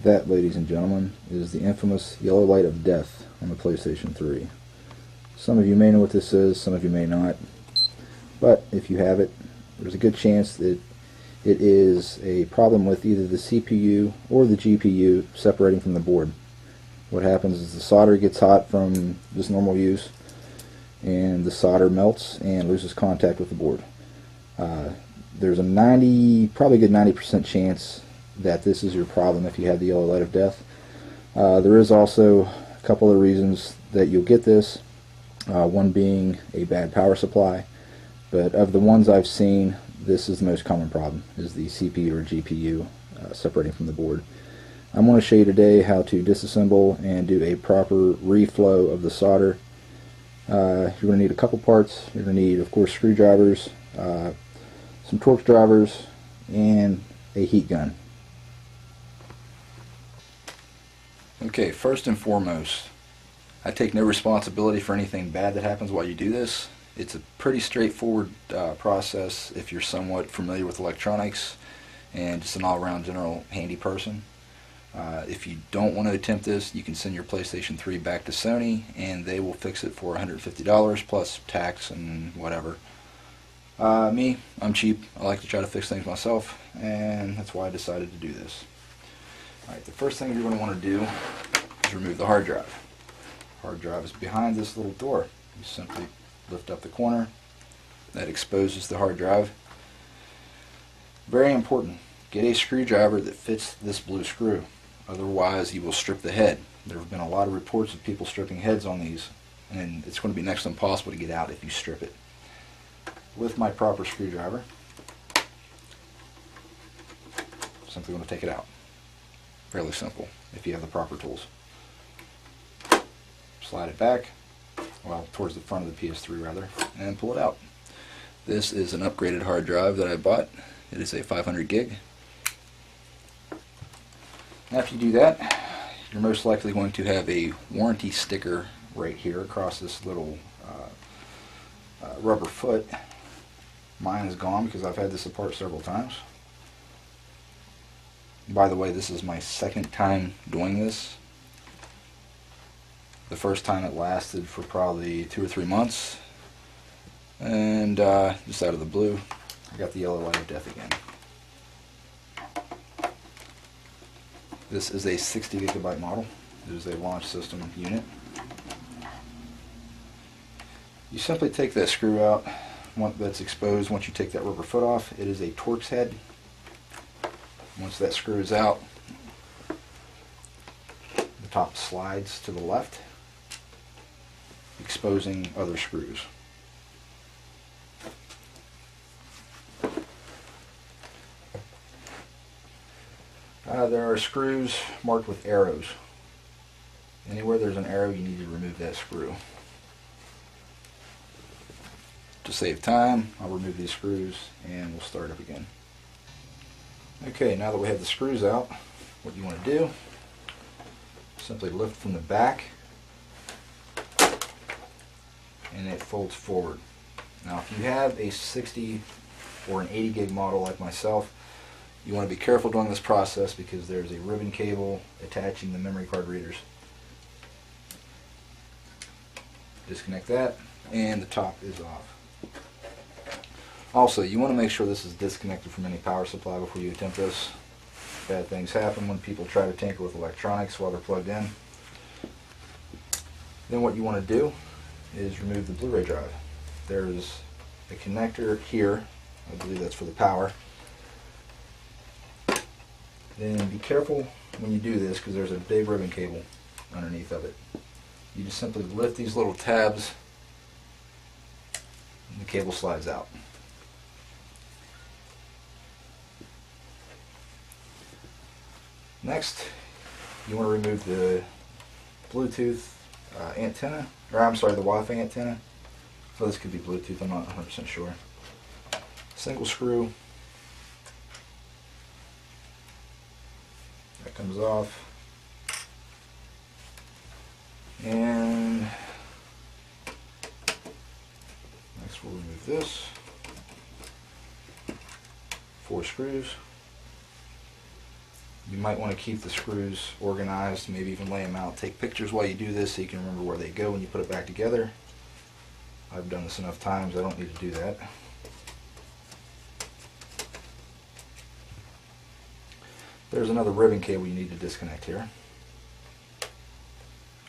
That, ladies and gentlemen, is the infamous yellow light of death on the PlayStation 3. Some of you may know what this is, some of you may not. But if you have it, there's a good chance that it is a problem with either the CPU or the GPU separating from the board. What happens is the solder gets hot from just normal use, and the solder melts and loses contact with the board. There's a probably a good 90% chance that this is your problem if you have the yellow light of death. There is also a couple of reasons that you'll get this, one being a bad power supply, but of the ones I've seen, this is the most common problem, is the CPU or GPU separating from the board. I'm going to show you today how to disassemble and do a proper reflow of the solder. You're going to need a couple parts. You're going to need, of course, screwdrivers, some Torx drivers, and a heat gun. Okay, first and foremost, I take no responsibility for anything bad that happens while you do this. It's a pretty straightforward process if you're somewhat familiar with electronics and just an all-around general handy person. If you don't want to attempt this, you can send your PlayStation 3 back to Sony and they will fix it for $150 plus tax and whatever. Me, I'm cheap. I like to try to fix things myself, and that's why I decided to do this. Alright, the first thing you're going to want to do is remove the hard drive. Hard drive is behind this little door. You simply lift up the corner. That exposes the hard drive. Very important, get a screwdriver that fits this blue screw. Otherwise you will strip the head. There have been a lot of reports of people stripping heads on these, and it's going to be next to impossible to get out if you strip it. With my proper screwdriver, simply going to take it out. Fairly simple if you have the proper tools. Slide it back, well, towards the front of the PS3 rather, and pull it out. This is an upgraded hard drive that I bought. It is a 500 gig. After you do that, you're most likely going to have a warranty sticker right here across this little rubber foot. Mine is gone because I've had this apart several times. By the way, this is my second time doing this. The first time it lasted for probably 2 or 3 months, and just out of the blue, I got the yellow light of death again. This is a 60 gigabyte model. It is a launch system unit. You simply take that screw out that's exposed. Once you take that rubber foot off, it is a Torx head. Once that screw is out, the top slides to the left, exposing other screws. There are screws marked with arrows. Anywhere there's an arrow, you need to remove that screw. To save time, I'll remove these screws and we'll start up again. Okay, now that we have the screws out, what you want to do, simply lift from the back and it folds forward. Now if you have a 60 or an 80 gig model like myself, you want to be careful during this process because there's a ribbon cable attaching the memory card readers. Disconnect that and the top is off. Also, you want to make sure this is disconnected from any power supply before you attempt this. Bad things happen when people try to tinker with electronics while they're plugged in. Then what you want to do is remove the Blu-ray drive. There's a connector here, I believe that's for the power. Then be careful when you do this because there's a big ribbon cable underneath of it. You just simply lift these little tabs and the cable slides out. Next, you want to remove the Bluetooth antenna, or I'm sorry, the Wi-Fi antenna. So this could be Bluetooth, I'm not 100% sure. Single screw. That comes off. And next we'll remove this. 4 screws. You might want to keep the screws organized, maybe even lay them out. Take pictures while you do this so you can remember where they go when you put it back together. I've done this enough times, I don't need to do that. There's another ribbon cable you need to disconnect here.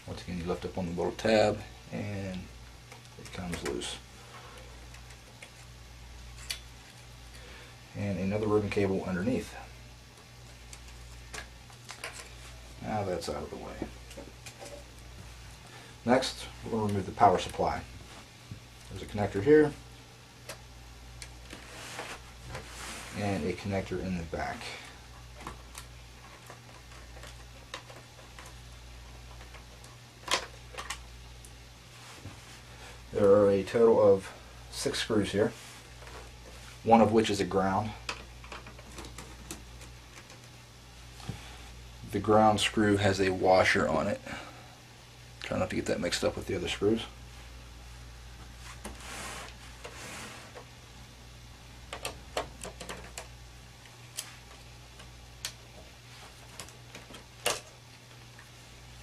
Once again, you lift up on the little tab and it comes loose. And another ribbon cable underneath. Now that's out of the way. Next, we're going to remove the power supply. There's a connector here and a connector in the back. There are a total of 6 screws here, one of which is a ground. The ground screw has a washer on it. Try not to get that mixed up with the other screws.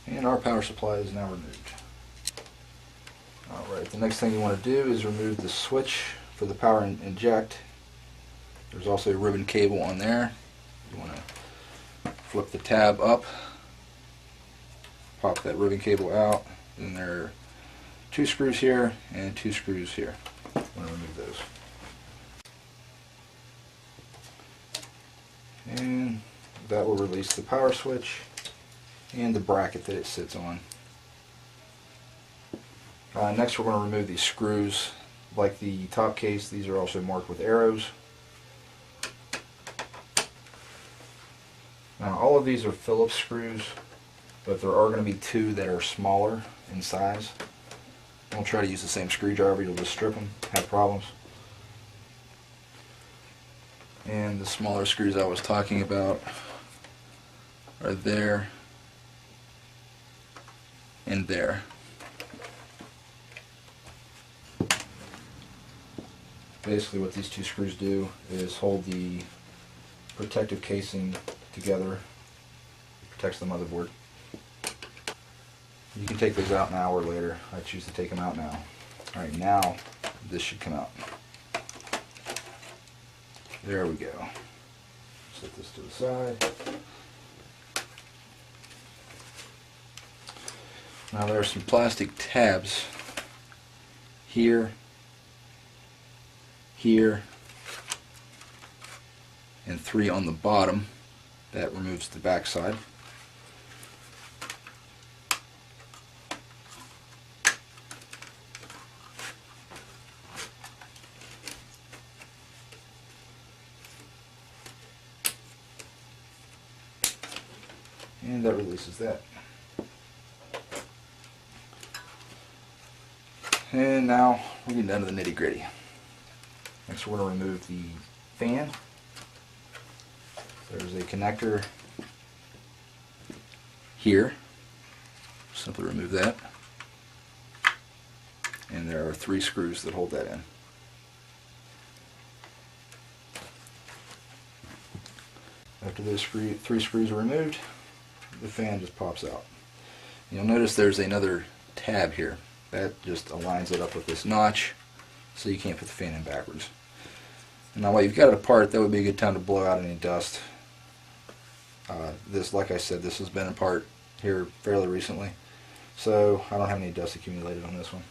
And our power supply is now removed. Alright, the next thing you want to do is remove the switch for the power inject. There's also a ribbon cable on there. You want to flip the tab up, pop that ribbon cable out, and there are 2 screws here and 2 screws here. I'm going to remove those. And that will release the power switch and the bracket that it sits on. Next, we're going to remove these screws. Like the top case, these are also marked with arrows. Now, all of these are Phillips screws, but there are going to be 2 that are smaller in size. Don't try to use the same screwdriver, you'll just strip them, have problems. And the smaller screws I was talking about are there and there. Basically what these 2 screws do is hold the protective casing together. It protects the motherboard. You can take those out now or later. I choose to take them out now. Alright, now this should come out. There we go. Set this to the side. Now there are some plastic tabs here, here, and 3 on the bottom. That removes the back side. And that releases that. And now we're getting down to the nitty-gritty. Next we're going to remove the fan. There's a connector here. Simply remove that. And there are 3 screws that hold that in. After those 3 screws are removed, the fan just pops out. You'll notice there's another tab here. That just aligns it up with this notch, so you can't put the fan in backwards. And now while you've got it apart, that would be a good time to blow out any dust. This, like I said, this has been apart here fairly recently, so I don't have any dust accumulated on this one.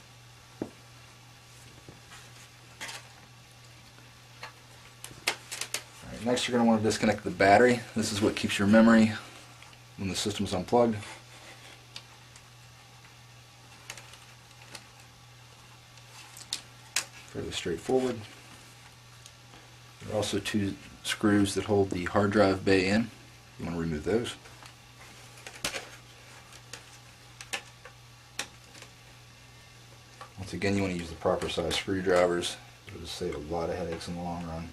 Alright, next you're going to want to disconnect the battery. This is what keeps your memory when the system's unplugged. Fairly straightforward. There are also 2 screws that hold the hard drive bay in. You want to remove those. Once again, you want to use the proper size screwdrivers. It'll just save a lot of headaches in the long run.